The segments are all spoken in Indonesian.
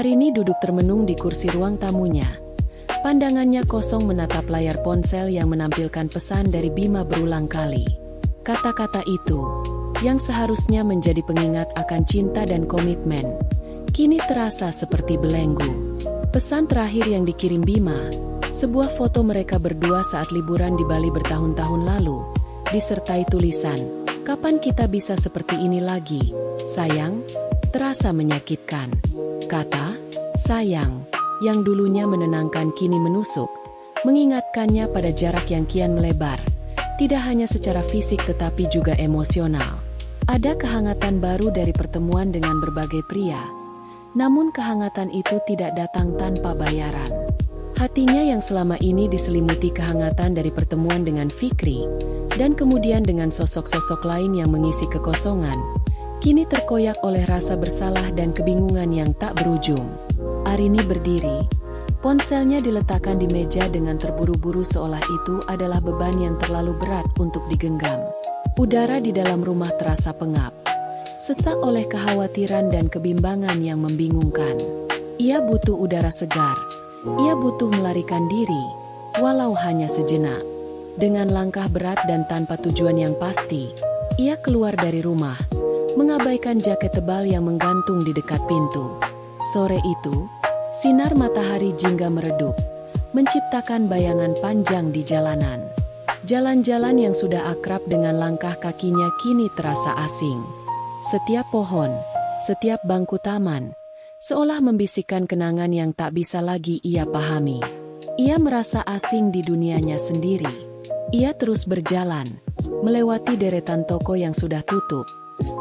Arini duduk termenung di kursi ruang tamunya. Pandangannya kosong menatap layar ponsel yang menampilkan pesan dari Bima berulang kali. Kata-kata itu, yang seharusnya menjadi pengingat akan cinta dan komitmen, kini terasa seperti belenggu. Pesan terakhir yang dikirim Bima, sebuah foto mereka berdua saat liburan di Bali bertahun-tahun lalu, disertai tulisan, "Kapan kita bisa seperti ini lagi, sayang?" Terasa menyakitkan. Kata, sayang, yang dulunya menenangkan kini menusuk, mengingatkannya pada jarak yang kian melebar, tidak hanya secara fisik tetapi juga emosional. Ada kehangatan baru dari pertemuan dengan berbagai pria, namun kehangatan itu tidak datang tanpa bayaran. Hatinya yang selama ini diselimuti kehangatan dari pertemuan dengan Fikri, dan kemudian dengan sosok-sosok lain yang mengisi kekosongan, kini terkoyak oleh rasa bersalah dan kebingungan yang tak berujung. Arini berdiri, ponselnya diletakkan di meja dengan terburu-buru seolah itu adalah beban yang terlalu berat untuk digenggam. Udara di dalam rumah terasa pengap, sesak oleh kekhawatiran dan kebimbangan yang membingungkan. Ia butuh udara segar, ia butuh melarikan diri, walau hanya sejenak. Dengan langkah berat dan tanpa tujuan yang pasti, ia keluar dari rumah, mengabaikan jaket tebal yang menggantung di dekat pintu. Sore itu, sinar matahari jingga meredup, menciptakan bayangan panjang di jalanan. Jalan-jalan yang sudah akrab dengan langkah kakinya kini terasa asing. Setiap pohon, setiap bangku taman, seolah membisikkan kenangan yang tak bisa lagi ia pahami. Ia merasa asing di dunianya sendiri. Ia terus berjalan, melewati deretan toko yang sudah tutup,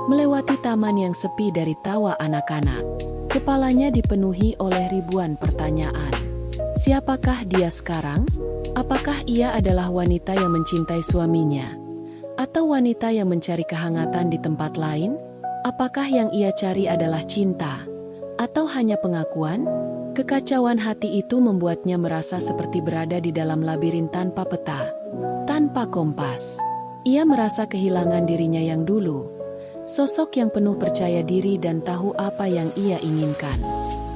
melewati taman yang sepi dari tawa anak-anak. Kepalanya dipenuhi oleh ribuan pertanyaan. Siapakah dia sekarang? Apakah ia adalah wanita yang mencintai suaminya? Atau wanita yang mencari kehangatan di tempat lain? Apakah yang ia cari adalah cinta? Atau hanya pengakuan? Kekacauan hati itu membuatnya merasa seperti berada di dalam labirin tanpa peta, tanpa kompas. Ia merasa kehilangan dirinya yang dulu, sosok yang penuh percaya diri dan tahu apa yang ia inginkan.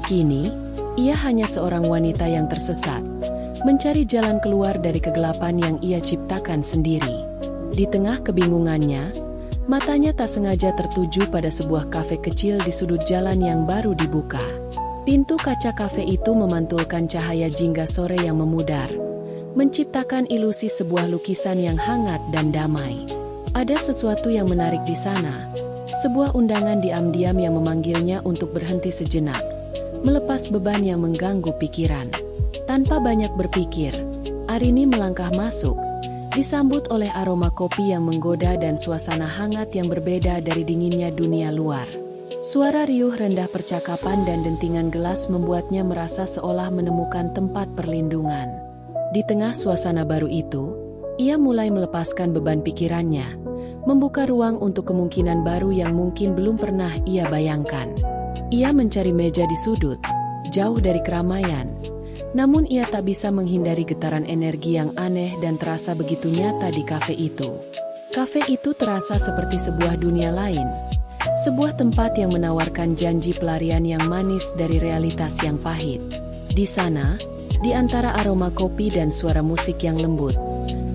Kini, ia hanya seorang wanita yang tersesat, mencari jalan keluar dari kegelapan yang ia ciptakan sendiri. Di tengah kebingungannya, matanya tak sengaja tertuju pada sebuah kafe kecil di sudut jalan yang baru dibuka. Pintu kaca kafe itu memantulkan cahaya jingga sore yang memudar, menciptakan ilusi sebuah lukisan yang hangat dan damai. Ada sesuatu yang menarik di sana, sebuah undangan diam-diam yang memanggilnya untuk berhenti sejenak, melepas beban yang mengganggu pikiran. Tanpa banyak berpikir, Arini melangkah masuk, disambut oleh aroma kopi yang menggoda dan suasana hangat yang berbeda dari dinginnya dunia luar. Suara riuh rendah percakapan dan dentingan gelas membuatnya merasa seolah menemukan tempat perlindungan. Di tengah suasana baru itu, ia mulai melepaskan beban pikirannya, membuka ruang untuk kemungkinan baru yang mungkin belum pernah ia bayangkan. Ia mencari meja di sudut, jauh dari keramaian, namun ia tak bisa menghindari getaran energi yang aneh dan terasa begitu nyata di kafe itu. Kafe itu terasa seperti sebuah dunia lain, sebuah tempat yang menawarkan janji pelarian yang manis dari realitas yang pahit. Di sana, di antara aroma kopi dan suara musik yang lembut,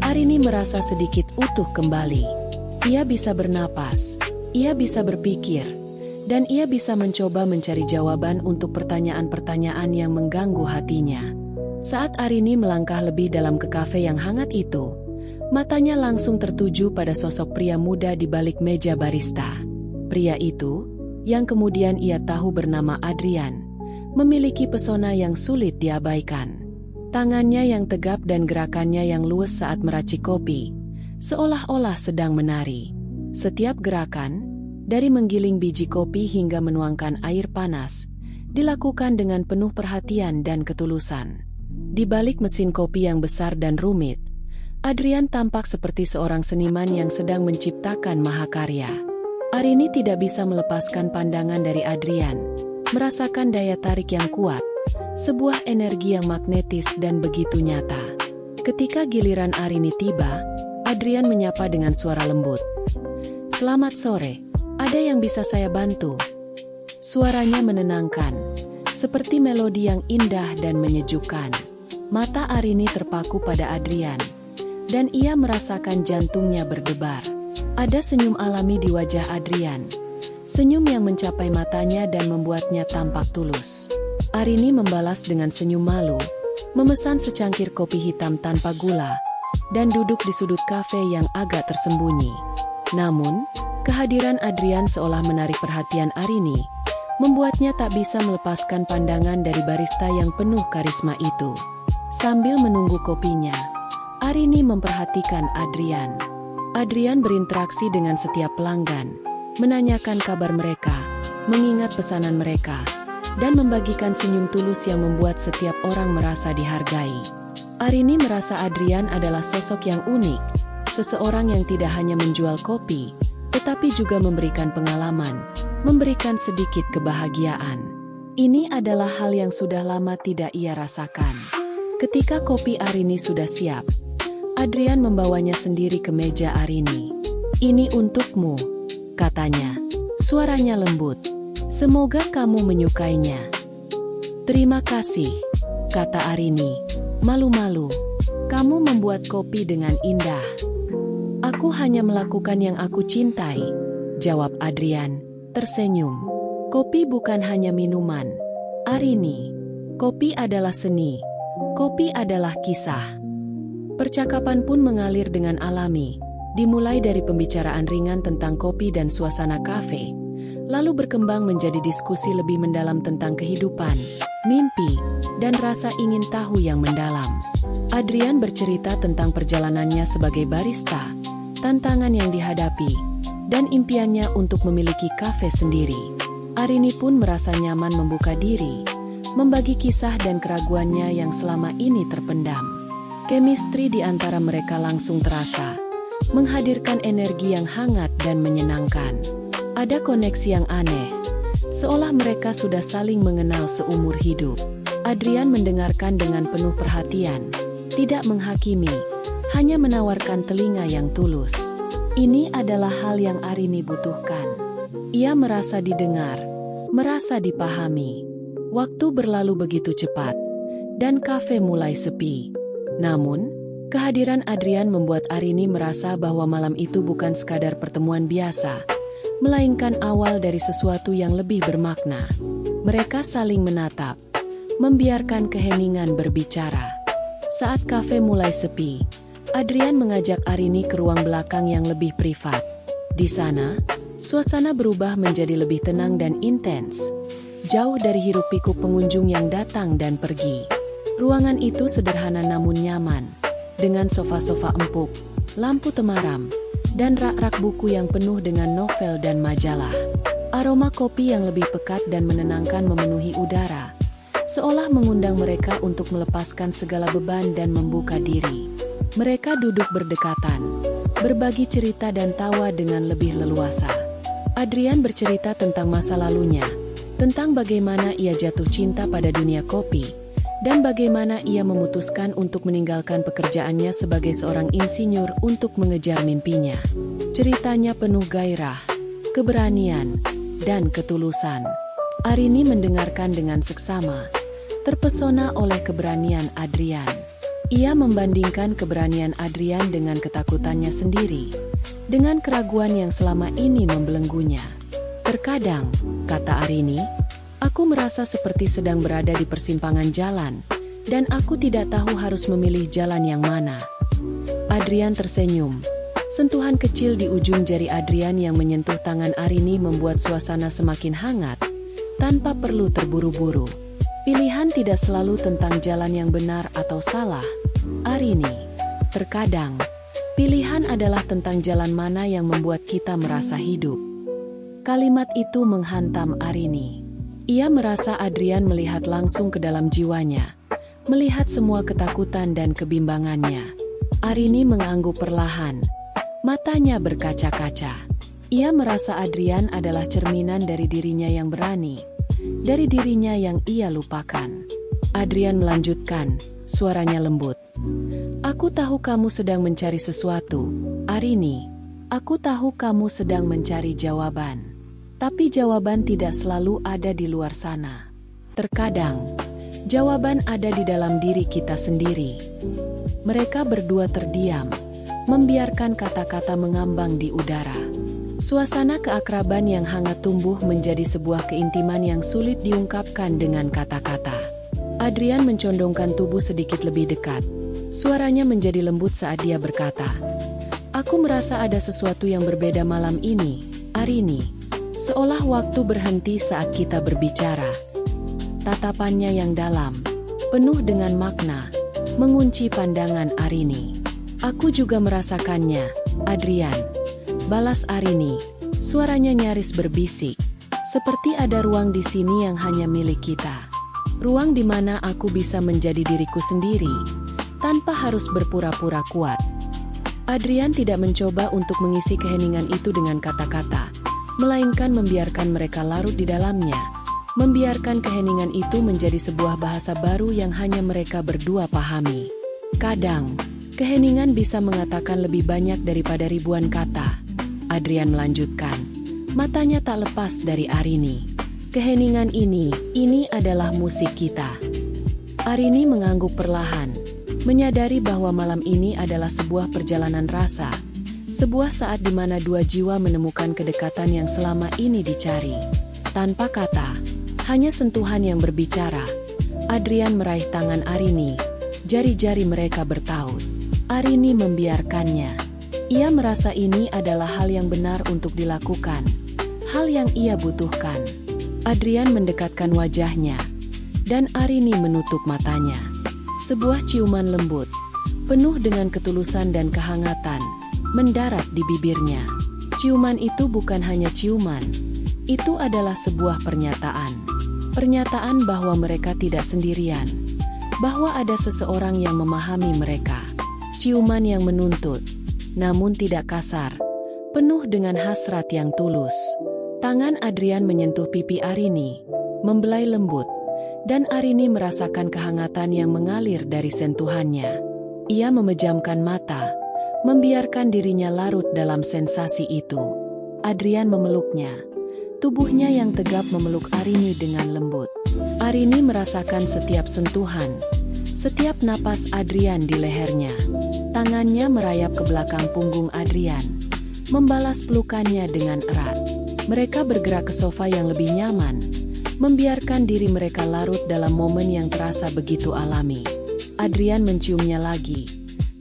Arini merasa sedikit utuh kembali. Ia bisa bernapas, ia bisa berpikir, dan ia bisa mencoba mencari jawaban untuk pertanyaan-pertanyaan yang mengganggu hatinya. Saat Arini melangkah lebih dalam ke kafe yang hangat itu, matanya langsung tertuju pada sosok pria muda di balik meja barista. Pria itu, yang kemudian ia tahu bernama Adrian, memiliki pesona yang sulit diabaikan. Tangannya yang tegap dan gerakannya yang luwes saat meracik kopi, seolah-olah sedang menari. Setiap gerakan, dari menggiling biji kopi hingga menuangkan air panas, dilakukan dengan penuh perhatian dan ketulusan. Di balik mesin kopi yang besar dan rumit, Adrian tampak seperti seorang seniman yang sedang menciptakan mahakarya. Arini tidak bisa melepaskan pandangan dari Adrian, merasakan daya tarik yang kuat, sebuah energi yang magnetis dan begitu nyata. Ketika giliran Arini tiba, Adrian menyapa dengan suara lembut. "Selamat sore, ada yang bisa saya bantu?" Suaranya menenangkan, seperti melodi yang indah dan menyejukkan. Mata Arini terpaku pada Adrian, dan ia merasakan jantungnya berdebar. Ada senyum alami di wajah Adrian, senyum yang mencapai matanya dan membuatnya tampak tulus. Arini membalas dengan senyum malu, memesan secangkir kopi hitam tanpa gula, dan duduk di sudut kafe yang agak tersembunyi. Namun, kehadiran Adrian seolah menarik perhatian Arini, membuatnya tak bisa melepaskan pandangan dari barista yang penuh karisma itu. Sambil menunggu kopinya, Arini memperhatikan Adrian. Adrian berinteraksi dengan setiap pelanggan, menanyakan kabar mereka, mengingat pesanan mereka, dan membagikan senyum tulus yang membuat setiap orang merasa dihargai. Arini merasa Adrian adalah sosok yang unik, seseorang yang tidak hanya menjual kopi, tetapi juga memberikan pengalaman, memberikan sedikit kebahagiaan. Ini adalah hal yang sudah lama tidak ia rasakan. Ketika kopi Arini sudah siap, Adrian membawanya sendiri ke meja Arini. "Ini untukmu," katanya. Suaranya lembut. "Semoga kamu menyukainya." "Terima kasih," kata Arini, malu-malu. "Kamu membuat kopi dengan indah." "Aku hanya melakukan yang aku cintai," jawab Adrian, tersenyum. "Kopi bukan hanya minuman, Arini. Kopi adalah seni. Kopi adalah kisah." Percakapan pun mengalir dengan alami, dimulai dari pembicaraan ringan tentang kopi dan suasana kafe, lalu berkembang menjadi diskusi lebih mendalam tentang kehidupan, mimpi, dan rasa ingin tahu yang mendalam. Adrian bercerita tentang perjalanannya sebagai barista, tantangan yang dihadapi, dan impiannya untuk memiliki kafe sendiri. Arini pun merasa nyaman membuka diri, membagi kisah dan keraguannya yang selama ini terpendam. Chemistry di antara mereka langsung terasa, menghadirkan energi yang hangat dan menyenangkan. Ada koneksi yang aneh, seolah mereka sudah saling mengenal seumur hidup. Adrian mendengarkan dengan penuh perhatian, tidak menghakimi, hanya menawarkan telinga yang tulus. Ini adalah hal yang Arini butuhkan. Ia merasa didengar, merasa dipahami. Waktu berlalu begitu cepat, dan kafe mulai sepi. Namun, kehadiran Adrian membuat Arini merasa bahwa malam itu bukan sekadar pertemuan biasa, melainkan awal dari sesuatu yang lebih bermakna. Mereka saling menatap, membiarkan keheningan berbicara. Saat kafe mulai sepi, Adrian mengajak Arini ke ruang belakang yang lebih privat. Di sana, suasana berubah menjadi lebih tenang dan intens, jauh dari hiruk-pikuk pengunjung yang datang dan pergi. Ruangan itu sederhana namun nyaman, dengan sofa-sofa empuk, lampu temaram, dan rak-rak buku yang penuh dengan novel dan majalah. Aroma kopi yang lebih pekat dan menenangkan memenuhi udara, seolah mengundang mereka untuk melepaskan segala beban dan membuka diri. Mereka duduk berdekatan, berbagi cerita dan tawa dengan lebih leluasa. Adrian bercerita tentang masa lalunya, tentang bagaimana ia jatuh cinta pada dunia kopi, dan bagaimana ia memutuskan untuk meninggalkan pekerjaannya sebagai seorang insinyur untuk mengejar mimpinya. Ceritanya penuh gairah, keberanian, dan ketulusan. Arini mendengarkan dengan seksama, terpesona oleh keberanian Adrian. Ia membandingkan keberanian Adrian dengan ketakutannya sendiri, dengan keraguan yang selama ini membelenggunya. "Terkadang," kata Arini, "aku merasa seperti sedang berada di persimpangan jalan, dan aku tidak tahu harus memilih jalan yang mana." Adrian tersenyum. Sentuhan kecil di ujung jari Adrian yang menyentuh tangan Arini membuat suasana semakin hangat, tanpa perlu terburu-buru. Pilihan tidak selalu tentang jalan yang benar atau salah, Arini. Terkadang, pilihan adalah tentang jalan mana yang membuat kita merasa hidup. Kalimat itu menghantam Arini. Ia merasa Adrian melihat langsung ke dalam jiwanya, melihat semua ketakutan dan kebimbangannya. Arini mengangguk perlahan, matanya berkaca-kaca. Ia merasa Adrian adalah cerminan dari dirinya yang berani, dari dirinya yang ia lupakan. Adrian melanjutkan, suaranya lembut. "Aku tahu kamu sedang mencari sesuatu, Arini. Aku tahu kamu sedang mencari jawaban. Tapi jawaban tidak selalu ada di luar sana. Terkadang, jawaban ada di dalam diri kita sendiri. Mereka berdua terdiam, membiarkan kata-kata mengambang di udara. Suasana keakraban yang hangat tumbuh menjadi sebuah keintiman yang sulit diungkapkan dengan kata-kata. Adrian mencondongkan tubuh sedikit lebih dekat. Suaranya menjadi lembut saat dia berkata, "Aku merasa ada sesuatu yang berbeda malam ini, Arini. Seolah waktu berhenti saat kita berbicara." Tatapannya yang dalam, penuh dengan makna, mengunci pandangan Arini. "Aku juga merasakannya, Adrian," balas Arini. Suaranya nyaris berbisik. "Seperti ada ruang di sini yang hanya milik kita. Ruang di mana aku bisa menjadi diriku sendiri, tanpa harus berpura-pura kuat." Adrian tidak mencoba untuk mengisi keheningan itu dengan kata-kata, melainkan membiarkan mereka larut di dalamnya. Membiarkan keheningan itu menjadi sebuah bahasa baru yang hanya mereka berdua pahami. "Kadang, keheningan bisa mengatakan lebih banyak daripada ribuan kata," Adrian melanjutkan. Matanya tak lepas dari Arini. "Keheningan ini adalah musik kita." Arini mengangguk perlahan, menyadari bahwa malam ini adalah sebuah perjalanan rasa, sebuah saat di mana dua jiwa menemukan kedekatan yang selama ini dicari. Tanpa kata, hanya sentuhan yang berbicara, Adrian meraih tangan Arini, jari-jari mereka bertaut. Arini membiarkannya. Ia merasa ini adalah hal yang benar untuk dilakukan, hal yang ia butuhkan. Adrian mendekatkan wajahnya, dan Arini menutup matanya. Sebuah ciuman lembut, penuh dengan ketulusan dan kehangatan, mendarat di bibirnya. Ciuman itu bukan hanya ciuman, itu adalah sebuah pernyataan. Pernyataan bahwa mereka tidak sendirian, bahwa ada seseorang yang memahami mereka. Ciuman yang menuntut, namun tidak kasar, penuh dengan hasrat yang tulus. Tangan Adrian menyentuh pipi Arini, membelai lembut, dan Arini merasakan kehangatan yang mengalir dari sentuhannya. Ia memejamkan mata, membiarkan dirinya larut dalam sensasi itu. Adrian memeluknya. Tubuhnya yang tegap memeluk Arini dengan lembut. Arini merasakan setiap sentuhan, setiap napas Adrian di lehernya. Tangannya merayap ke belakang punggung Adrian, membalas pelukannya dengan erat. Mereka bergerak ke sofa yang lebih nyaman, membiarkan diri mereka larut dalam momen yang terasa begitu alami. Adrian menciumnya lagi.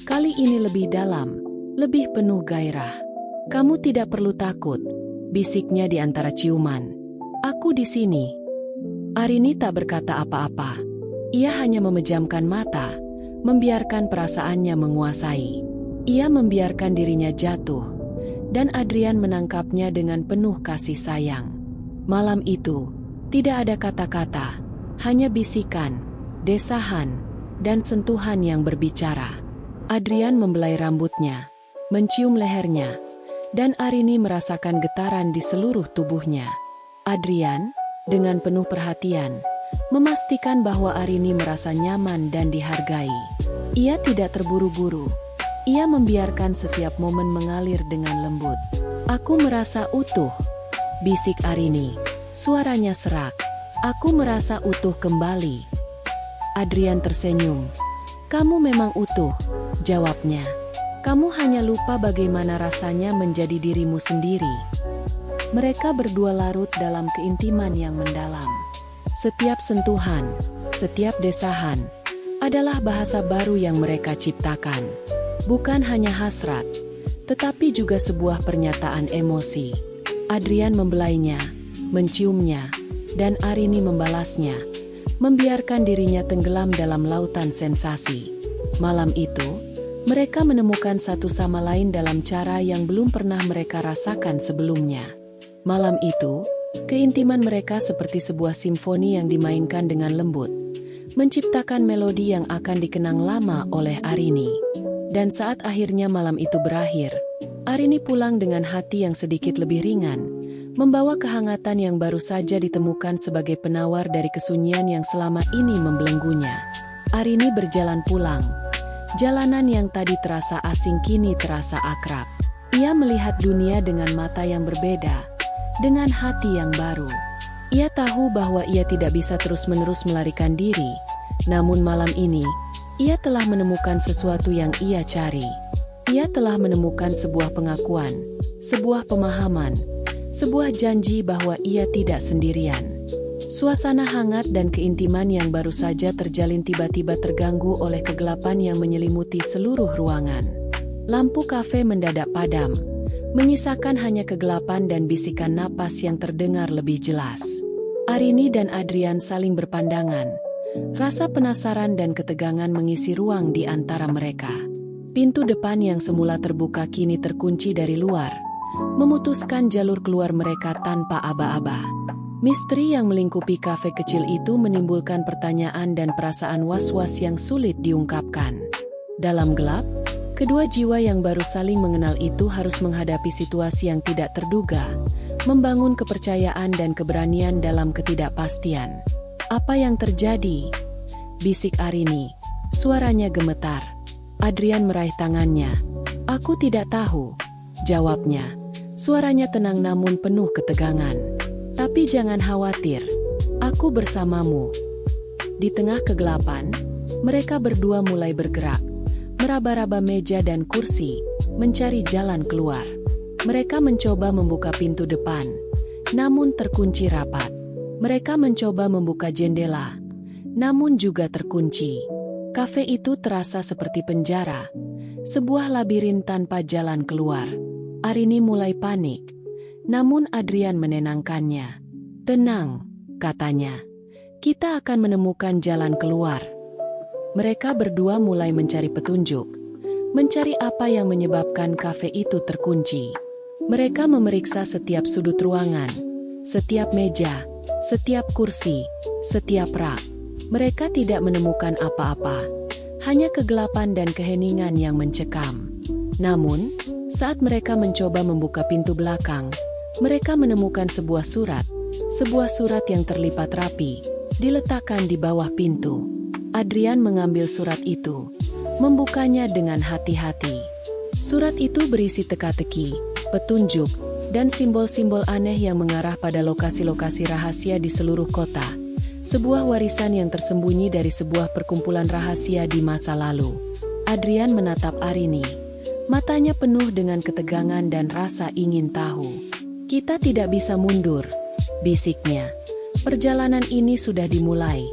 Kali ini lebih dalam, lebih penuh gairah. "Kamu tidak perlu takut," bisiknya di antara ciuman. "Aku di sini." Arini tak berkata apa-apa. Ia hanya memejamkan mata, membiarkan perasaannya menguasai. Ia membiarkan dirinya jatuh, dan Adrian menangkapnya dengan penuh kasih sayang. Malam itu, tidak ada kata-kata, hanya bisikan, desahan, dan sentuhan yang berbicara. Adrian membelai rambutnya, mencium lehernya, dan Arini merasakan getaran di seluruh tubuhnya. Adrian, dengan penuh perhatian, memastikan bahwa Arini merasa nyaman dan dihargai. Ia tidak terburu-buru. Ia membiarkan setiap momen mengalir dengan lembut. "Aku merasa utuh," bisik Arini. Suaranya serak. "Aku merasa utuh kembali." Adrian tersenyum. "Kamu memang utuh," jawabnya. "Kamu hanya lupa bagaimana rasanya menjadi dirimu sendiri." Mereka berdua larut dalam keintiman yang mendalam. Setiap sentuhan, setiap desahan, adalah bahasa baru yang mereka ciptakan. Bukan hanya hasrat, tetapi juga sebuah pernyataan emosi. Adrian membelainya, menciumnya, dan Arini membalasnya, membiarkan dirinya tenggelam dalam lautan sensasi. Malam itu, mereka menemukan satu sama lain dalam cara yang belum pernah mereka rasakan sebelumnya. Malam itu, keintiman mereka seperti sebuah simfoni yang dimainkan dengan lembut, menciptakan melodi yang akan dikenang lama oleh Arini. Dan saat akhirnya malam itu berakhir, Arini pulang dengan hati yang sedikit lebih ringan, membawa kehangatan yang baru saja ditemukan sebagai penawar dari kesunyian yang selama ini membelenggunya. Arini berjalan pulang. Jalanan yang tadi terasa asing kini terasa akrab. Ia melihat dunia dengan mata yang berbeda, dengan hati yang baru. Ia tahu bahwa ia tidak bisa terus-menerus melarikan diri, namun malam ini, ia telah menemukan sesuatu yang ia cari. Ia telah menemukan sebuah pengakuan, sebuah pemahaman, sebuah janji bahwa ia tidak sendirian. Suasana hangat dan keintiman yang baru saja terjalin tiba-tiba terganggu oleh kegelapan yang menyelimuti seluruh ruangan. Lampu kafe mendadak padam, menyisakan hanya kegelapan dan bisikan napas yang terdengar lebih jelas. Arini dan Adrian saling berpandangan. Rasa penasaran dan ketegangan mengisi ruang di antara mereka. Pintu depan yang semula terbuka kini terkunci dari luar, memutuskan jalur keluar mereka tanpa aba-aba. Misteri yang melingkupi kafe kecil itu menimbulkan pertanyaan dan perasaan was-was yang sulit diungkapkan. Dalam gelap, kedua jiwa yang baru saling mengenal itu harus menghadapi situasi yang tidak terduga, membangun kepercayaan dan keberanian dalam ketidakpastian. "Apa yang terjadi?" bisik Arini. Suaranya gemetar. Adrian meraih tangannya. "Aku tidak tahu," jawabnya. Suaranya tenang namun penuh ketegangan. "Tapi jangan khawatir, aku bersamamu." Di tengah kegelapan, mereka berdua mulai bergerak, meraba-raba meja dan kursi, mencari jalan keluar. Mereka mencoba membuka pintu depan, namun terkunci rapat. Mereka mencoba membuka jendela, namun juga terkunci. Kafe itu terasa seperti penjara, sebuah labirin tanpa jalan keluar. Arini mulai panik, namun Adrian menenangkannya. "Tenang," katanya. "Kita akan menemukan jalan keluar." Mereka berdua mulai mencari petunjuk, mencari apa yang menyebabkan kafe itu terkunci. Mereka memeriksa setiap sudut ruangan, setiap meja, setiap kursi, setiap rak. Mereka tidak menemukan apa-apa, hanya kegelapan dan keheningan yang mencekam. Namun, saat mereka mencoba membuka pintu belakang, mereka menemukan sebuah surat yang terlipat rapi, diletakkan di bawah pintu. Adrian mengambil surat itu, membukanya dengan hati-hati. Surat itu berisi teka-teki, petunjuk, dan simbol-simbol aneh yang mengarah pada lokasi-lokasi rahasia di seluruh kota. Sebuah warisan yang tersembunyi dari sebuah perkumpulan rahasia di masa lalu. Adrian menatap Arini. Matanya penuh dengan ketegangan dan rasa ingin tahu. "Kita tidak bisa mundur," bisiknya. "Perjalanan ini sudah dimulai.